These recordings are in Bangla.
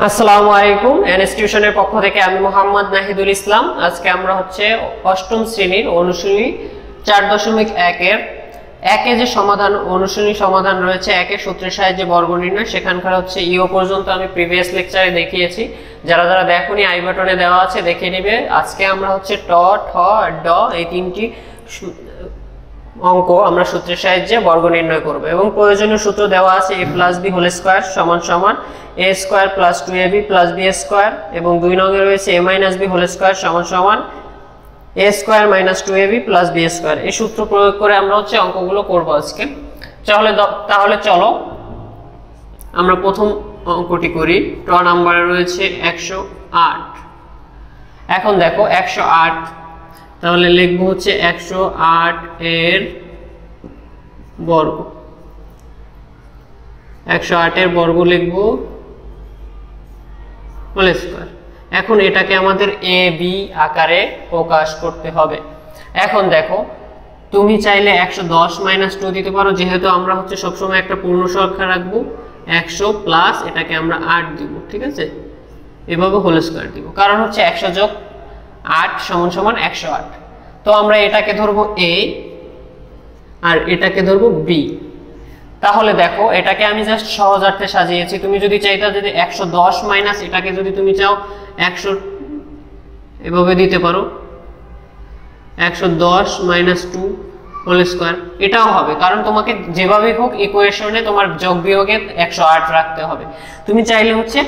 আসসালামু আলাইকুম। ইনস্টিটিউশনের পক্ষ থেকে আমি মোহাম্মদ নাহিদুল ইসলাম। আজকে আমরা হচ্ছে অষ্টম শ্রেণীর অনুশীলনী 4.1 এর একে যে সমাধান অনুশীলনী সমাধান রয়েছে একের সূত্রের সাহায্যে বর্গ নির্ণয়, সেখানকার হচ্ছে ইও পর্যন্ত আমি প্রিভিয়াস লেকচারে দেখিয়েছি। যারা যারা দেখোনি আই বাটনে দেওয়া আছে, দেখে নেবে। আজকে আমরা হচ্ছে ট, ঠ আর ড এই তিনটি অঙ্ক আমরা সূত্রের সাহায্যে বর্গ নির্ণয় করব এবং প্রয়োজনীয় সূত্র দেওয়া আছে a + b হোল স্কয়ার সমান সমান a square + 2ab + b square এবং 2 নং এ রয়েছে a - b হোল স্কয়ার সমান সমান a square - 2ab + b square. এই সূত্র প্রয়োগ করে আমরা হচ্ছে অঙ্কগুলো করব আজকে। তাহলে চলো আমরা প্রথম অঙ্কটি করি। ট নাম্বারে রয়েছে 108। এখন দেখো 108, তাহলে লিখব হচ্ছে 108 এর বর্গ। 108 এর বর্গ লিখব হোল স্কয়ার। এখন এটাকে আমাদের এ বি আকারে প্রকাশ করতে হবে। এখন দেখো তুমি চাইলে 110 - 2 দিতে পারো, যেহেতু আমরা হচ্ছে সবসময় একটা পূর্ণ সংখ্যা রাখবো। 100 প্লাস এটাকে আমরা 8 দিব, ঠিক আছে? এভাবে হোল স্কয়ার দিব, কারণ হচ্ছে 100 যোগ 8 সমান সমান 108। তো আমরা এটাকে ধরবো a আর এটাকে ধরবো b। তাহলে দেখো এটাকে আমি জাস্ট সহজার্থে সাজিয়েছি। তুমি যদি চাইতা যদি 110 মাইনাস এটাকে যদি তুমি চাও 100 এভাবে দিতে পারো, 110 - 2 হোল স্কয়ার, এটাও হবে, কারণ তোমাকে যেভাবেই হোক ইকুয়েশনে তোমার যোগ বিয়োগে 108 রাখতে হবে। তুমি চাইলে হচ্ছে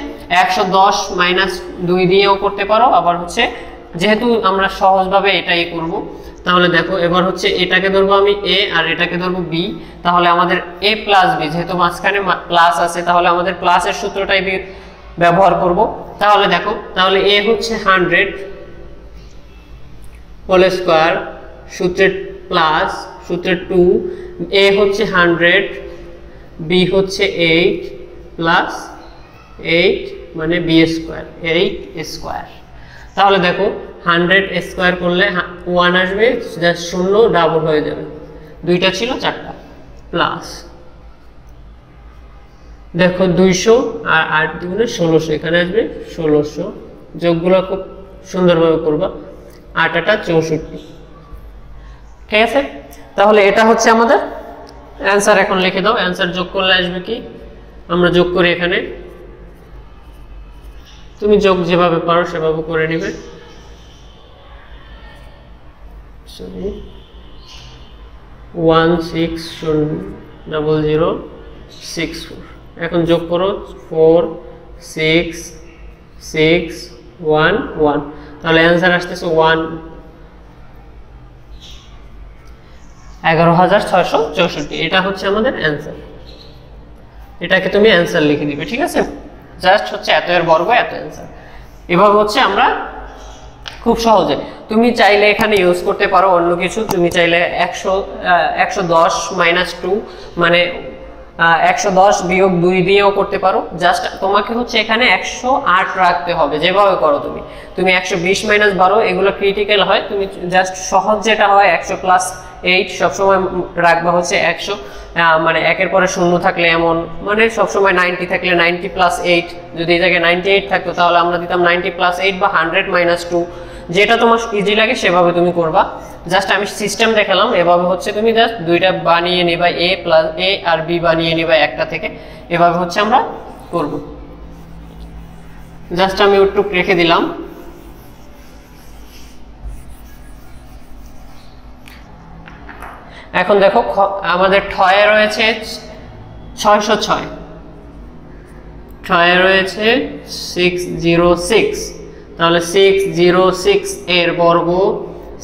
110 - 2 দিয়েও করতে পারো, আবার হচ্ছে যেহেতু আমরা সহজভাবে এটাই করব। তাহলে দেখো এবার হচ্ছে এটাকে ধরবো আমি a আর এটাকে ধরবো b। তাহলে আমাদের a + b, যেহেতু মাঝখানে প্লাস আছে তাহলে আমাদের প্লাসের সূত্রটাই ব্যবহার করব। তাহলে দেখো তাহলে a হচ্ছে 100 হোল স্কয়ার সূত্রের প্লাস সূত্রের 2, a হচ্ছে 100, b হচ্ছে 8 প্লাস 8 মানে b স্কয়ার, 8 স্কয়ার। তাহলে দেখো 100 স্কয়ার করলে 1 আসবে, জাস্ট 0 ডাবল হয়ে যাবে, দুইটা ছিল 4টা প্লাস দেখো 200 আর 8 দুগুণে 1600, এখানে আসবে 1600। যোগগুলো খুব সুন্দরভাবে করবা, 8 × 8 = 64, ঠিক আছে? তাহলে এটা হচ্ছে আমাদের অ্যানসার। এখন লিখে দাও। অ্যানসার যোগ করলে আসবে কি, আমরা যোগ করি। এখানে তুমি যোগ যেভাবে পারো সেভাবে করে নেবে। 160064। এখন যোগ করো 4 6 6 1 1, তাহলে অ্যানসার আসতেছে 11,664। এটা হচ্ছে আমাদের অ্যানসার। এটাকে তুমি অ্যানসার লিখে দিবে, ঠিক আছে? জাস্ট হচ্ছে এত এর বর্গ এত অ্যানসার। এভাবে হচ্ছে আমরা খুব সহজে, তুমি চাইলে এখানে ইউজ করতে পারো অন্য কিছু। তুমি চাইলে 110 - 2 মানে 110 - 2 দিয়েও করতে পারো। জাস্ট তোমাকে হচ্ছে এখানে 108 রাখতে হবে, যেভাবে করো তুমি 120 - 12 এগুলো ক্রিটিক্যাল হয়। তুমি জাস্ট সহজ যেটা হয় 100 + 8 সবসময় রাখবা হচ্ছে 100, মানে একের পরে 0 থাকলে এমন, মানে সবসময় 90 থাকলে 90 + 8, যদি এই জায়গায় 98 থাকতো তাহলে আমরা দিতাম 90 + 8 বা 100 - 2, যেটা তোমার ইজি লাগে সেভাবে তুমি করবা। জাস্ট আমি সিস্টেম দেখালাম, এভাবে হচ্ছে তুমি জাস্ট দুইটা বানিয়ে নেবা, a আর b বানিয়ে নেবা একটা থেকে। এভাবে হচ্ছে আমরা করব। জাস্ট আমি একটু রেখে দিলাম। এখন দেখো আমাদের ঠয়ে রয়েছে 606, ঠয়ে রয়েছে 606। তাহলে 606 এর বর্গ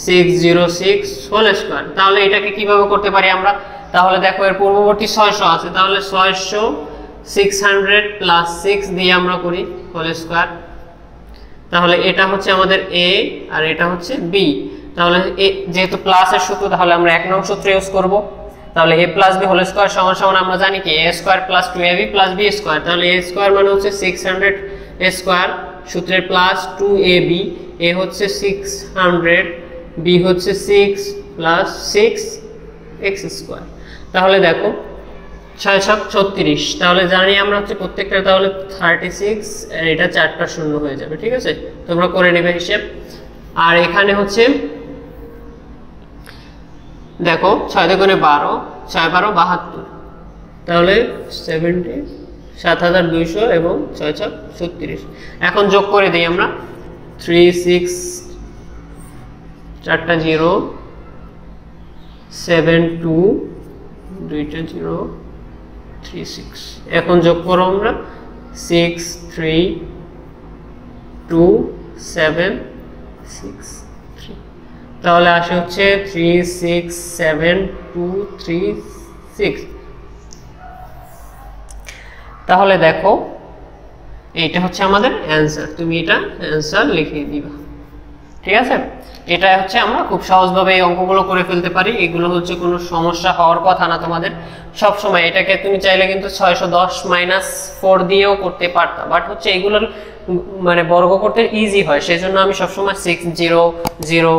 606 হোল স্কয়ার। তাহলে এটাকে কিভাবে করতে পারি আমরা? তাহলে দেখো এর পূর্ববর্তী 600 আছে, তাহলে 600 600 + 6 দিয়ে আমরা করি হোল স্কয়ার। তাহলে এটা হচ্ছে আমাদের a আর এটা হচ্ছে b। তাহলে যেহেতু প্লাসের সূত্র, তাহলে আমরা 1 নং সূত্র ইউজ করব। তাহলে a + b হোল স্কয়ার সমান সমান আমরা জানি কি a square + 2ab + b square. তাহলে a স্কয়ার মানে হচ্ছে 600 স্কয়ার সূত্রের প্লাস 2ab, a হচ্ছে 600, b হচ্ছে 6 + 6 x স্কয়ার। তাহলে দেখো 6 ছক 36, তাহলে জানি আমরা হচ্ছে প্রত্যেকটা তাহলে 36, এটা 4টা শূন্য হয়ে যাবে। ঠিক আছে, তোমরা করে নেবে হিসেব। আর এখানে হচ্ছে দেখো 6 দুগুণে 12, 6 12 72, তাহলে 7200 এবং 6 ছক 36। এখন যোগ করে দিই আমরা 3 6 4টা 0 7 2 2টা 0 3 6। এখন যোগ করো আমরা 6 3 2 7 6 3, তাহলে আসে হচ্ছে 3 6 7 2 3 6। তাহলে দেখো এইটা হচ্ছে আমাদের অ্যান্সার, তুমি এটা অ্যান্সার লিখে দিবা। ঠিক আছে, এটা হচ্ছে আমরা খুব সহজভাবে এই অঙ্কগুলো করে ফেলতে পারি। এগুলো হচ্ছে কোনো সমস্যা হওয়ার কথা না তোমাদের। সব সময় এটাকে তুমি চাইলে কিন্তু 610 - 4 দিয়েও করতে পারতা, বাট হচ্ছে এগুলোর মানে বর্গ করতে ইজি হয়, সেজন্য আমি সবসময় 6 0 0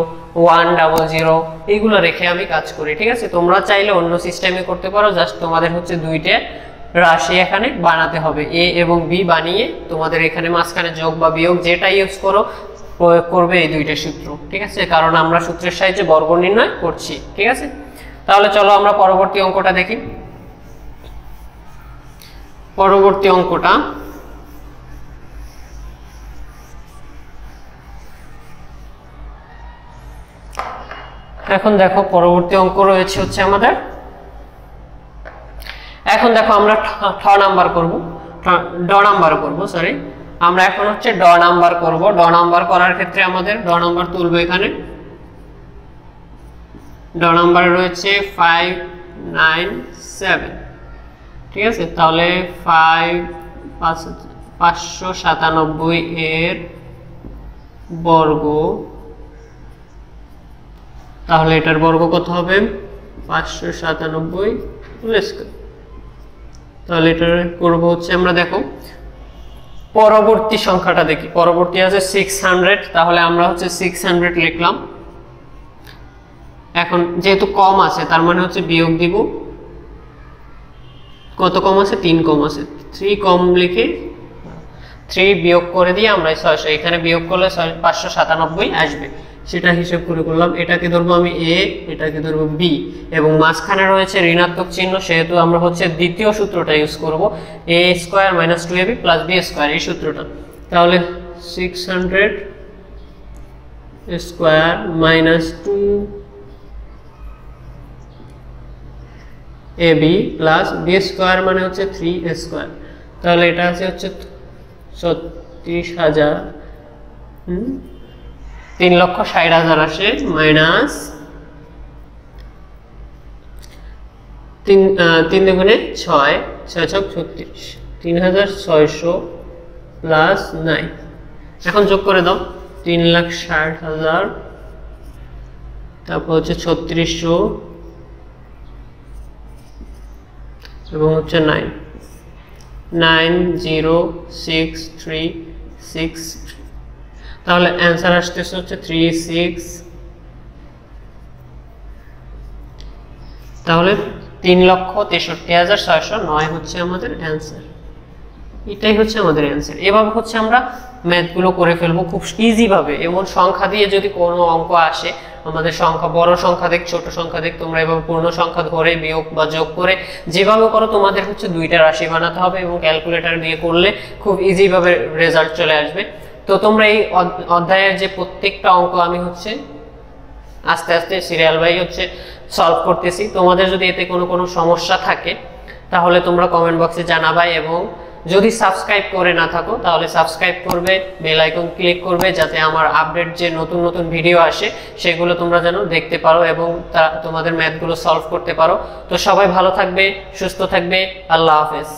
1 0 এইগুলো রেখে আমি কাজ করি। ঠিক আছে, তোমরা চাইলে অন্য সিস্টেমে করতে পারো, জাস্ট তোমাদের হচ্ছে দুইটা রাশি এখানে বানাতে হবে, এ এবং বি বানিয়ে তোমাদের এখানে মাঝখানে যোগ বা বিয়োগ যেটা ইউজ করো প্রয়োগ করবে এই দুইটা সূত্র। ঠিক আছে, কারণ আমরা সূত্রের সাহায্যে বর্গ নির্ণয় করছি। ঠিক আছে, তাহলে চলো আমরা পরবর্তী অঙ্কটা দেখি। পরবর্তী অঙ্কটা এখন দেখো, পরবর্তী অঙ্ক রয়েছে হচ্ছে আমাদের, এখন দেখো আমরা ঠ নাম্বার করব, ড নাম্বার করব, সরি আমরা এখন হচ্ছে ড নাম্বার করব। ড নাম্বার করার ক্ষেত্রে আমাদের ড নাম্বার তুলবো। এখানে ড নাম্বার রয়েছে 5 9 7। ঠিক আছে, তাহলে 597 এর বর্গ, তাহলে এটার বর্গ কত হবে 597 হোল স্কয়ার। তাহলে এটা করব হচ্ছে আমরা, দেখো পরবর্তী সংখ্যাটা দেখি, পরবর্তী আছে 600, তাহলে আমরা হচ্ছে 600 লিখলাম। এখন যেহেতু কম আছে তার মানে হচ্ছে বিয়োগ দিব, কত কম আছে 3 কম আছে, 3 কম লিখে 3 বিয়োগ করে দিয়ে আমরা 600, এখানে বিয়োগ করলে 597 আসবে, সেটা হিসাব করে করলাম। এটাকে ধরবো আমি এ, এটাকে ধরবো বি, এবং মাঝখানে রয়েছে ঋণাত্মক চিহ্ন, সেহেতু আমরা হচ্ছে দ্বিতীয় সূত্রটা ইউজ করব, a square - 2ab + b square, এই সূত্রটা। তাহলে 600 স্কয়ার - 2ab + b স্কয়ার মানে হচ্ছে 3a স্কয়ার। তাহলে এটা আছে হচ্ছে 36,000, 3,60,000 আসে মাইনাস 3 দুগুণে 6, 6 ছক 36, 3,600 প্লাস 9। এখন যোগ করে দাও 3,60,000, তারপর হচ্ছে 3600 এবং হচ্ছে 9 90636। তাহলে অ্যান্সার আসতেছে হচ্ছে 36, তাহলে 3,63,609 হচ্ছে আমাদের অ্যান্সার। এটাই হচ্ছে আমাদের অ্যান্সার। এভাবে হচ্ছে আমরা ম্যাথগুলো করে ফেলবো খুব ইজি ভাবে। এবং সংখ্যা দিয়ে যদি কোনো অঙ্ক আসে, আমাদের সংখ্যা বড় সংখ্যা দেখ ছোট সংখ্যা দেখ, তোমরা এভাবে পূর্ণ সংখ্যা ধরে বিয়োগ বা যোগ করে যেভাবে করো তোমাদের হচ্ছে দুইটা রাশি বানাতে হবে এবং ক্যালকুলেটর দিয়ে করলে খুব ইজি ভাবে রেজাল্ট চলে আসবে। তো তোমরা এই অধ্যায়ের যে প্রত্যেকটা অঙ্ক আমি হচ্ছে আস্তে আস্তে সিরিয়াল বাই হচ্ছে সলভ করতেছি। তোমাদের যদি এতে কোনো সমস্যা থাকে তাহলে তোমরা কমেন্ট বক্সে জানাবা, এবং যদি সাবস্ক্রাইব করে না থাকো তাহলে সাবস্ক্রাইব করবে, বেল আইকন ক্লিক করবে, যাতে আমার আপডেট যে নতুন নতুন ভিডিও আসে সেগুলো তোমরা যেন দেখতে পারো এবং তোমাদের ম্যাথগুলো সলভ করতে পারো। তো সবাই ভালো থাকবে, সুস্থ থাকবে, আল্লাহ হাফেজ।